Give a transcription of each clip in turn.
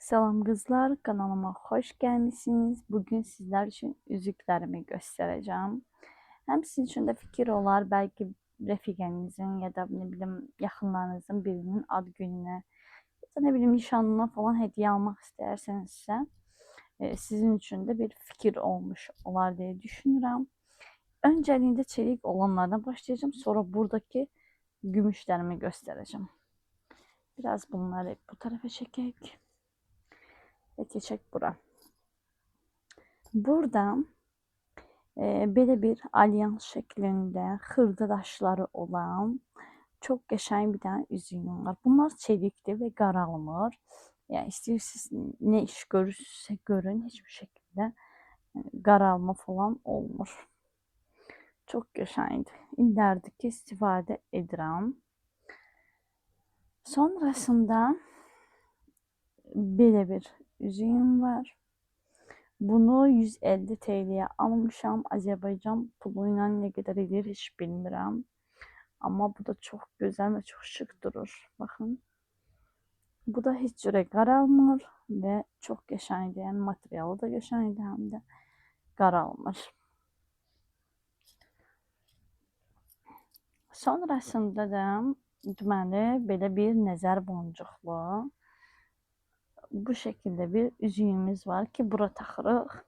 Selam kızlar, kanalıma hoş gelmişsiniz. Bugün sizler için üzüklerimi göstereceğim. Hem sizin için de fikir olar, belki refiqenizin ya da ne bileyim yaxınlarınızın birinin ad gününe ya da ne bileyim nişanına falan hediye almak istersenizse sizin için de bir fikir olmuş olar diye düşünürüm. Önceliğinde çelik olanlardan başlayacağım. Sonra buradaki gümüşlerimi göstereceğim. Biraz bunları bu tarafa çekek ve geçek bura. Burada belə bir alyans şəklində xırda daşları olan çox qəşəng bir dənə üzüyüm var. Bunlar çelikdir və qaralmır. Yəni istəyirsiniz nə iş görürsünüzsə görün, heç bir şəkildə qaralma falan olmur. Çox qəşəngdir. İllərdir ki, istifadə edirəm. Sonrasında belə bir üzüyüm var. Bunu 150 TL'ye almışam. Azərbaycan pulu ilə nə qədər edir heç bilmirəm. Amma bu da çox gözəl və çox şık durur. Baxın. Bu da heç cürə qaralmır və çox qəşəngdir. Yəni materialı da qəşəngdir, həm də qaralmır. Sonrasında da deməli belə bir nəzər boncuqlu bu şəkildə bir üzüyümüz var ki, bura taxırıq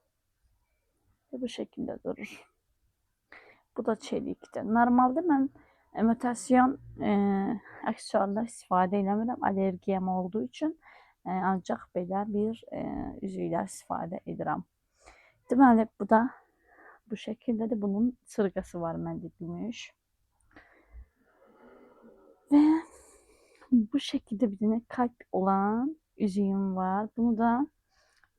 və bu şəkildə durur. Bu da çelikdir. Normalde mən imitasyon aksesuarlar istifadə eləmirəm. Allergiyam olduğu üçün ancaq belə bir üzüklər istifadə edirəm. Deməli, bu da bu şəkildədir. Bunun sırğası var məndə gümüş. Və bu şəkildə bir dənə kalp olan üzüyüm var. Bunu da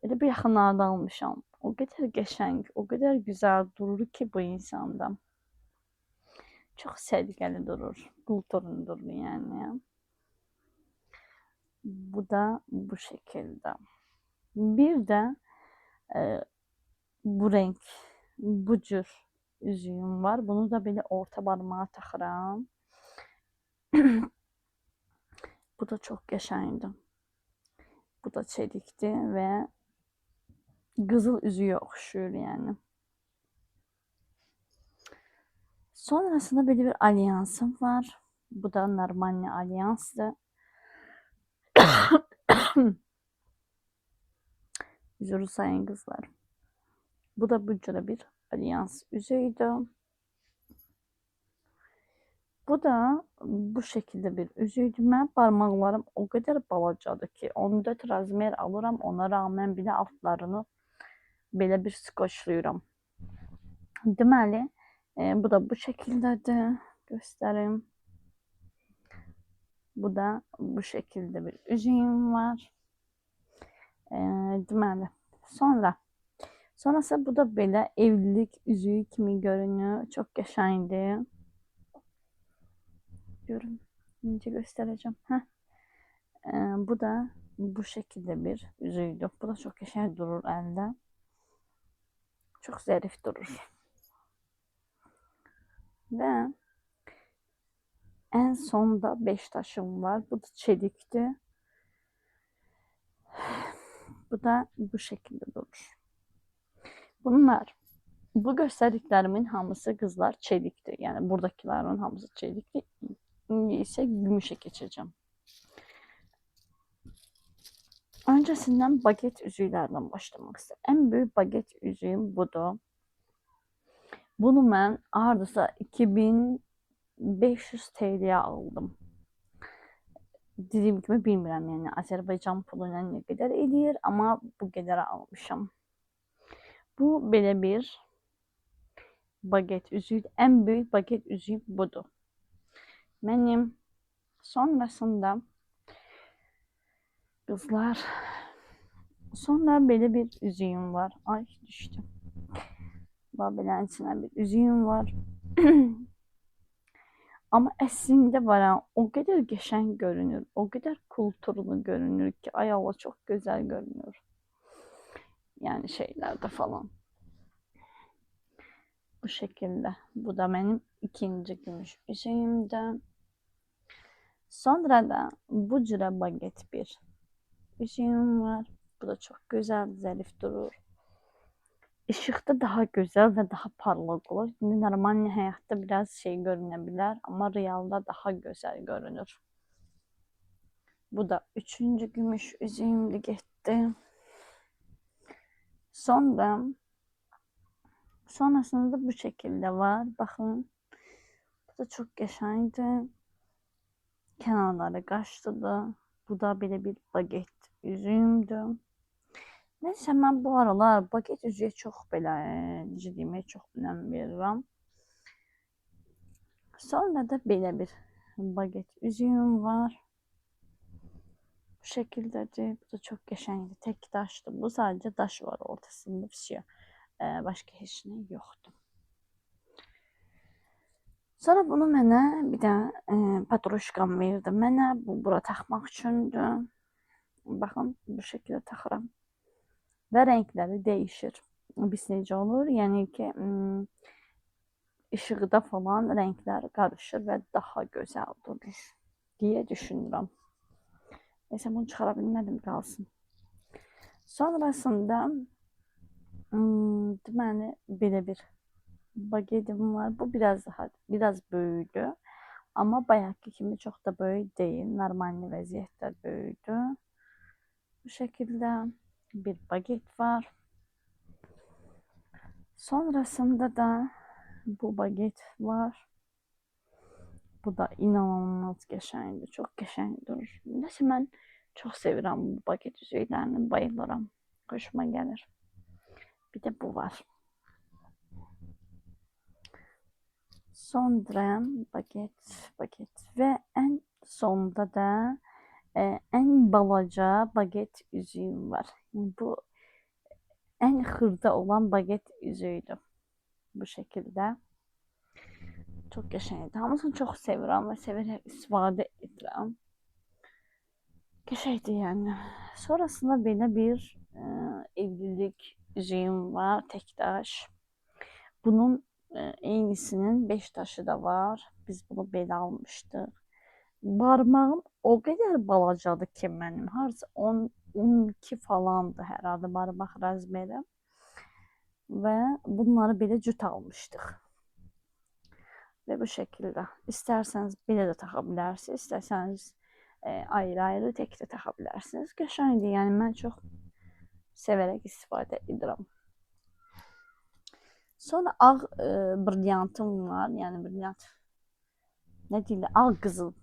elə bir yaxınlarda almışam. O qədər qəşəng, o qədər gözəl durur ki bu insanda. Çok səliqəli durur. Kulturun durur yani. Bu da bu şekilde. Bir de bu renk, bu cür üzüyüm var. Bunu da böyle orta barmağa taxıram. Bu da çok qəşəngdir. Bu da çelikdir ve qızıl üzüyə oxşuyur yani. Sonrasında böyle bir alyansım var. Bu da normal alyansdır. Üzürü sayın kızlar. Bu da bu cürə bir alyans üzüydü. Bu da bu şekilde bir üzüydü. Mən parmaqlarım o kadar balacadır ki 14 razmer alıram. Ona rağmen bile altlarını belə bir skoçluyuram. Deməli, bu da bu şekildedir. Göstereyim. Bu da bu şekilde bir üzüyüm var. Deməli, sonrası bu da belə evlilik üzüyü kimi görünüyor. Çok qəşəngdir. Görün, ince göstereceğim. Bu da bu şekilde bir yüzüydü. Bu da çok qəşəng durur əldə. Çok zərif durur. Ve en sonda 5 taşım var. Bu da çelikdir. Bu da bu şekilde durur. Bunlar, bu göstərdiklərimin hamısı kızlar çelikdir. Yani buradakilerin hamısı çelikdir. İndi ise gümüşe geçeceğim. Öncesinden baget üzüylerden başlamak istedim. En büyük baget üzüyüm budur. Bunu ben hardasa 2500 TL'ye aldım. Dediğim gibi bilmirəm, yani Azərbaycan puluyla ne kadar edir, ama bu kadar almışam. Bu belə bir baget üzüyü. En büyük baget üzüyü budur. Benim sonrasında kızlar, sonra belə bir üzüyüm var. Ay düştü. Babelin içine bir üzüyüm var. Ama əslində var ha, o kadar qəşəng görünür, o kadar kulturlu görünür ki, ay Allah, çok güzel görünür. Yani şeylerde falan. Bu şekilde. Bu da benim ikinci gümüş üzüyümdə. Sonra da bu cürə baget bir üzüyüm var. Bu da çok güzel, zarif durur. Işıkta daha güzel ve daha parlak olur. Şimdi normal hayatta biraz şey görünebilir ama realda daha güzel görünür. Bu da üçüncü gümüş üzüğümdü gitti. Sonrasında da bu şekilde var. Bakın. Bu da çok geçendi. Kenarları kaçtıdı. Bu da böyle bir baget üzüğümdü. Neyse mən bu aralar baget üzüyə çox belə, necə deyim, çox önəm verirəm. Sonra da belə bir baget üzüğüm var. Bu şekildedir. Bu da çok qəşəngdir. Tek daşdır. Bu sadece daş var ortasında bir şey. Başka heç nə yoxdur. Sonra bunu mənə bir də patroşkam verdi. Mənə bu bura taxmaq üçündür. Baxın, bu şekilde taxıram. Və renkləri dəyişir. Biz necə olur? Yəni ki, ışıqda falan renkler karışır ve daha güzel durur diye düşünürəm. Neyse bunu çıxara bilmədim, qalsın. Sonrasında deməli belə bir bagetim var. Bu biraz böyüdü. Ama bayaqki kimi çok da böyük değil. Normal vəziyyətdə böyüdü. Bu şekilde bir baget var. Sonrasında da bu baget var. Bu da inanılmaz qəşəngdir. Çox qəşəng durur. Nəsə mən çox sevirəm bu baget üzüklərini, bayılıram. Xoşuma gəlir. Bir də bu var. Sonra baget və ən sonda da ən balaca baget üzüyüm var. Bu ən xırda olan baget üzüydü. Bu şekilde. Çok qəşəngdir. Hamısını çox sevirəm və severək istifadə edirəm. Qəşəngdir yəni. Sonrasında belə bir evlilik üzüyüm var, tek daş. Bunun eynisinin 5 taşı da var. Biz bunu belə almışdıq. Barmağım o qədər balacadır ki mənim. Harca 12 falandı hər halda barmaq razmeri. Və bunları belə cüt almışdıq. Ve bu şekilde. İsterseniz bile de takabilirsiniz. İsterseniz ayrı ayrı tek de takabilirsiniz. Qəşəngdir. Yani ben çok severek istifade edirəm. Sonra ağ brilyantım var. Yani brilyant ne deyirlər? Ağ qızıl.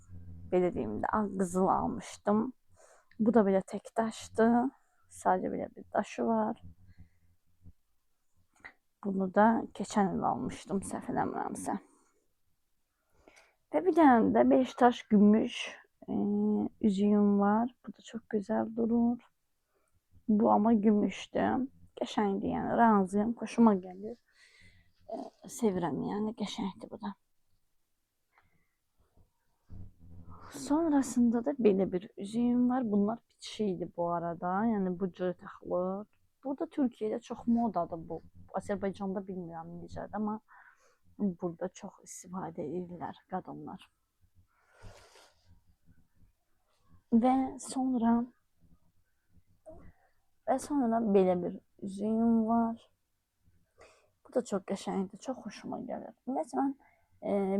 Belə deyim də ağ qızıl almışdım. Bu da belə tek daşdı. Sadece belə bir daşı var. Bunu da keçən il almışdım, səhv eləmirəmsə. Ve bir tane de 5 taş gümüş üzüğüm var. Bu da çok güzel durur. Bu ama gümüştü. Qəşəngdir yani. Razıyım. Hoşuma gelir. Sevirəm yani. Qəşəngdir bu da. Sonrasında da belə bir üzüğüm var. Bunlar bitişiydi bu arada. Yani bu cür taxılır. Burada Türkiye'de çok modadır bu. Azərbaycanda bilmirəm necədir ama burada çok istifadə edirlər qadınlar. Ve sonra belə bir üzüğüm var. Bu da çok qəşəngdir. Çok hoşuma gəlir. Ümumiyyətlə mən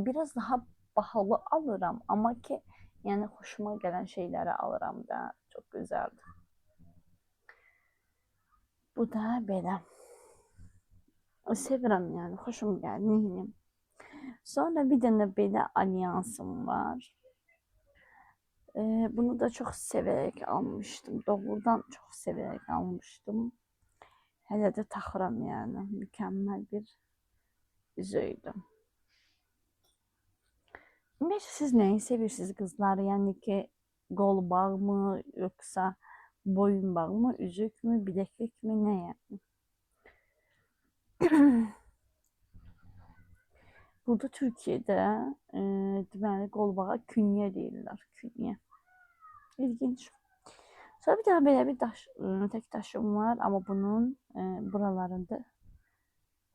biraz daha bahalı alıram ama ki yani hoşuma gelen şeyleri alıram da. Çok güzeldir. Bu da belə. Sevirəm yani. Hoşuma gəlir. Neyim? Sonra bir dənə belə alyansım var. Bunu da çok severek almıştım. Doğrudan çok severek almıştım. Hələ də taxıram yani. Mükemmel bir üzüydü. Ümumiyyətlə siz nəyi sevirsiniz qızlar? Yəni ki, qol bağ mı, yoksa boyun bağı mı, üzük mü, bileklik mi, ne yani? Burada Türkiye'de deməli qol bağa künye deyirlər. Künye. İlginç. Sonra bir tane böyle bir tek taşım var ama bunun buralarında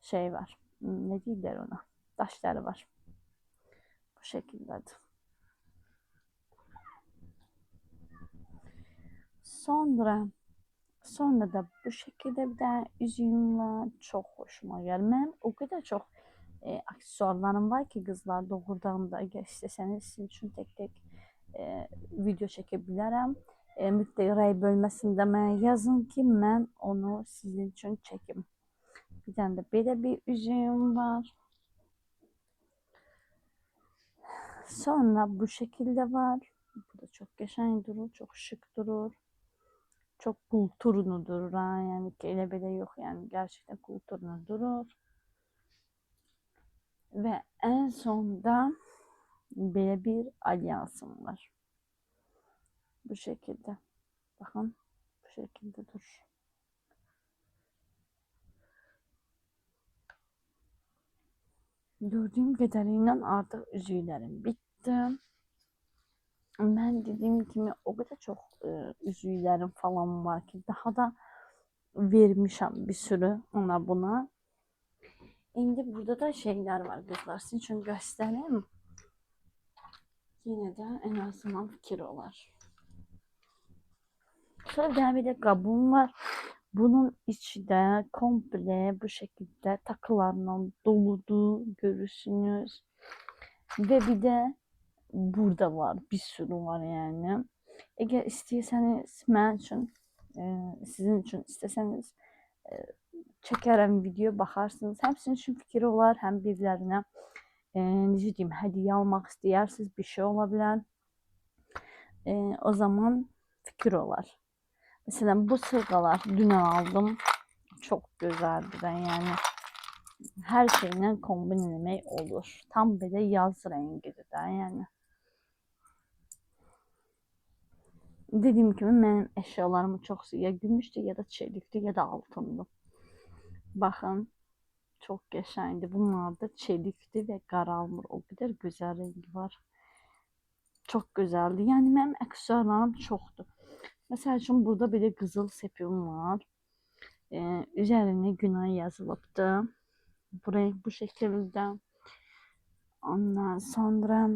şey var. Ne deyirlər ona? Daşları var. Bu şekildedir. Sonra da bu şekilde bir tane yüzüğüm var. Çok hoşuma geldi. Benim o kadar çok aksesuarlarım var ki kızlar, doğrudan da eğer isteseniz sizin için tek tek video çekebilirim. Mütləq rəy bölməsində mənə yazın ki, mən onu sizin için çekim. Bir tane de belə bir üzüğüm var. Sonra bu şekilde var. Bu da çok geçen durur, çok şık durur. Çok kulturlu durur ha. Yani ki elə belə yok yani. Gerçekten kulturlu durur. Ve en sonda böyle bir alyansım var. Bu şekilde. Bakın. Bu şekilde dur. Gördüğüm kadarıyla artık üzüğlerim bitti. Ben dediğim gibi o kadar çok üzüğlerim falan var ki daha da vermişim bir sürü ona buna. Şimdi burada da şeyler var kızlar. Sizin için göstereyim. Yine de en azından fikir olar. Sonra bir de kabım var. Bunun içi de komple bu şekilde takılarla doludu görürsünüz. Ve bir de burada var. Bir sürü var yani. Eğer istiyorsanız ben için, sizin için isteseniz çekerim video bakarsınız. Hem sizin için fikri olar, hem birilerine necə deyim, hediye almak isteyersiniz bir şey olabilir. O zaman fikir olar. Mesela bu sırgalar dün aldım. Çok güzeldi ben yani. Her şeyle kombinlemek olur. Tam böyle yaz rengidir de yani. Dediğim gibi benim eşyalarımı çok ya gümüştü ya da çelikti ya da altındı. Bakın çok geçendi. Bunlar da çelikti ve qaralmır. O kadar güzel rengi var. Çok güzeldi. Yani benim aksesuarlarım çoktu. Mesela için burada böyle kızıl sepim var. Üzerine günah yazılıbdı. Buraya bu şekilde. Ondan sonra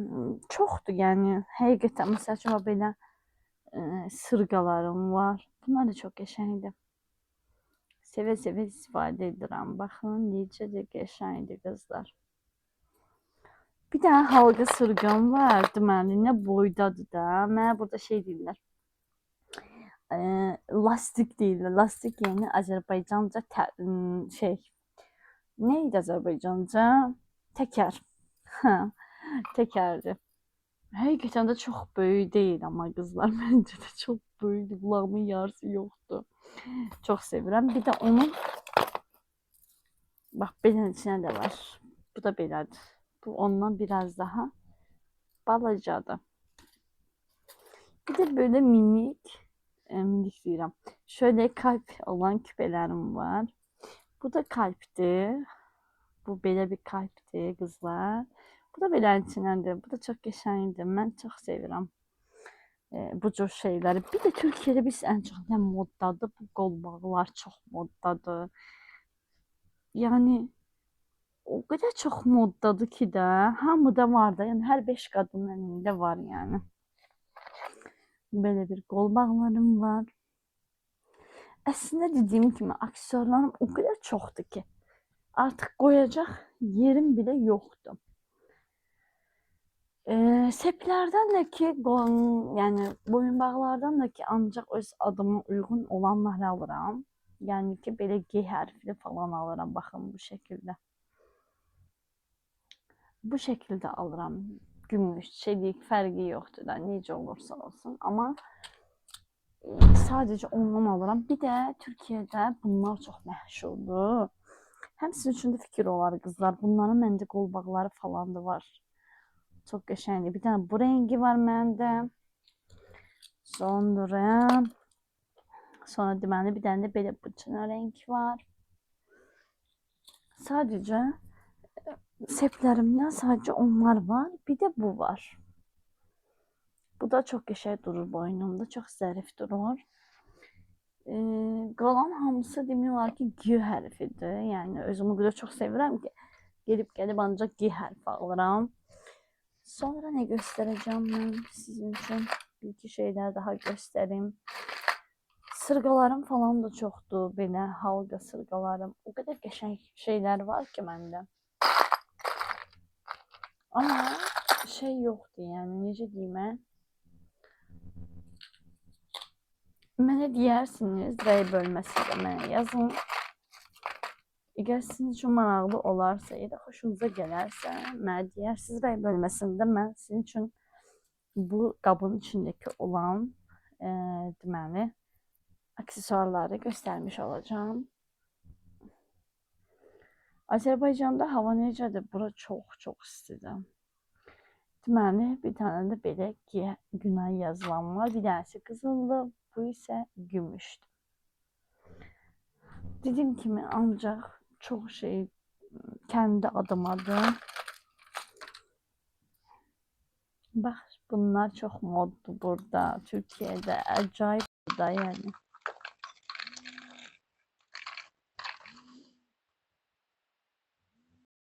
çoxdur yəni. Həqiqətən məsəl üçün belə sırğalarım var. Bunlar da çox qəşəngdir. Sevə-sevə istifadə edirəm. Baxın necə də qəşəngdir qızlar. Bir dənə halqa sırğam var. Deməli nə boydadır da. Mənə burada şey deyirlər. Lastik deyirlər. Lastik yəni Azərbaycanca şey. Neydi Azərbaycanca? Təkər. Tekerdi. Hakikaten de çok büyük değil ama kızlar bence de çok büyük. Kulağımın yarısı yoktu. Çok seviyorum. Bir de onun bak benim içine de var. Bu da belədir. Bu ondan biraz daha balacadır. Bir de böyle minik diyorum. Şöyle kalp olan küpelerim var. Bu da kalpti. Bu böyle bir kalpti kızlar. Bu da belə içinədir. Bu da çok geçendir. Ben çok seviyorum. Bu cür şeyləri. Bir de Türkiye'de biz en çok nə moddadır? Bu qol bağlar çox moddadır. Yani o kadar çok moddadır ki də hamıda var da. Yani her 5 kadının elində var yani. Böyle bir qol bağlarım var. Aslında dediğim gibi aksesuarlarım o kadar çoxdur ki artık koyacaq yerim bile yoktu. Seplərdən də ki, yəni boyunbağlardan da ki, ancaq öz adıma uyğun olanları alıram. Yəni ki, belə G hərfli falan alıram, baxın bu şəkildə. Bu şəkildə alıram. Gümüş, çelik fərqi yoxdur da, necə olursa olsun. Amma sadəcə ondan alıram. Bir də Türkiyədə bunlar çox məşhurdur. Həm sizin üçün də fikir olar qızlar. Bunların məndə qolbağları falan da var. Çok geçerli. Bir tane bu rengi var bende. Sonra deməli bir tane de belə bıçına renk var. Sadece seplerimden sadece onlar var. Bir de bu var. Bu da çok geçer durur boynumda. Çok zərif durur. Qalan hamısı demək olar ki G hərfidir. Yəni özümü qədər çox sevirəm ki gelip ancaq G hərfi alıram. Sonra ne göstereceğim ben sizin için? Bir iki şeyler daha göstereyim. Qasırğalarım falan da çoxdur, belə hal qasırğalarım. O qədər qəşəng şeylər var ki məndə. Amma şey yoxdur, yəni necə deyim mən? Mənə deyərsiniz, rəy bölməsində mənə yazın. Əgər sizin üçün maraqlı olarsa ya da xoşunuza gələrsə, mənə deyərsiniz rəy bölməsində mən sizin üçün bu qabın içindəki olan deməli aksesuarları göstərmiş olacağım. Azərbaycanda hava necədir? Bura çox istidir. Deməli, bir dənə də belə günay yazılan var. Bir dənəsi qızıldır, bu isə gümüşdür. Dediyim kimi ancaq çox şey kendi adımadır. Bax, bunlar çox moddur burada, Türkiyədə. Acayip da yəni.